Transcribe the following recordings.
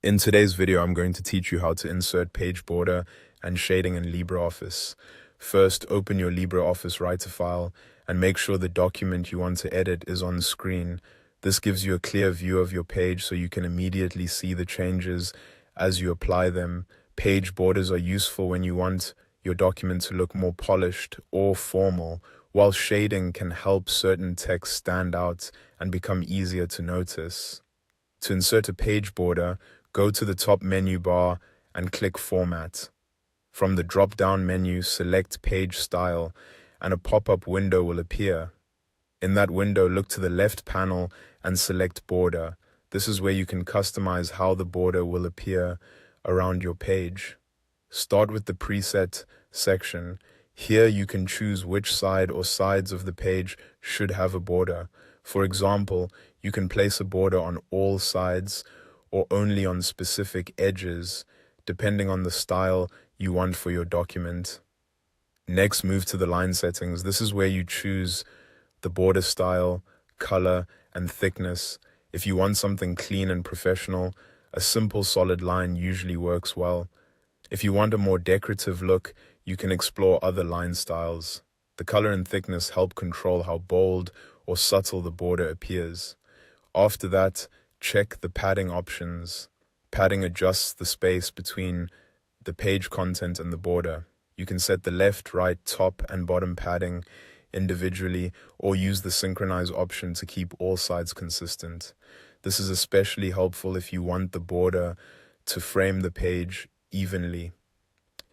In today's video, I'm going to teach you how to insert page border and shading in LibreOffice. First, open your LibreOffice Writer file and make sure the document you want to edit is on screen. This gives you a clear view of your page so you can immediately see the changes as you apply them. Page borders are useful when you want your document to look more polished or formal, while shading can help certain text stand out and become easier to notice. To insert a page border, go to the top menu bar and click Format. From the drop-down menu, select Page Style, and a pop-up window will appear. In that window, look to the left panel and select Border. This is where you can customize how the border will appear around your page. Start with the Preset section. Here you can choose which side or sides of the page should have a border. For example, you can place a border on all sides or only on specific edges, depending on the style you want for your document. Next, move to the line settings. This is where you choose the border style, color, and thickness. If you want something clean and professional, a simple solid line usually works well. If you want a more decorative look, you can explore other line styles. The color and thickness help control how bold or subtle the border appears. After that, check the padding options. Padding adjusts the space between the page content and the border. You can set the left, right, top, and bottom padding individually, or use the synchronize option to keep all sides consistent. This is especially helpful if you want the border to frame the page evenly.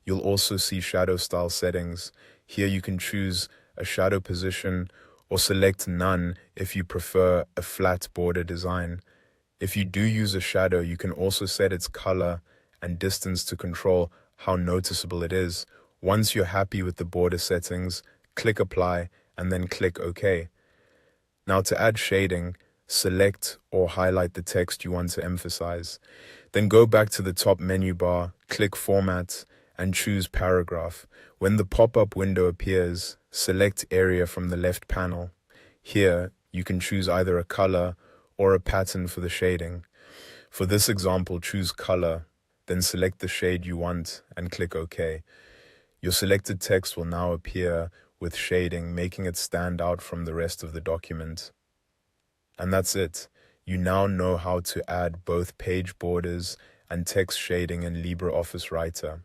You'll also see shadow style settings. Here you can choose a shadow position or select none if you prefer a flat border design. If you do use a shadow, you can also set its color and distance to control how noticeable it is. Once you're happy with the border settings, click Apply and then click OK. Now to add shading, select or highlight the text you want to emphasize. Then go back to the top menu bar, click Format, and choose Paragraph. When the pop-up window appears, select Area from the left panel. Here, you can choose either a color or a pattern for the shading. For this example, choose Color, then select the shade you want and click OK. Your selected text will now appear with shading, making it stand out from the rest of the document. And that's it. You now know how to add both page borders and text shading in LibreOffice Writer.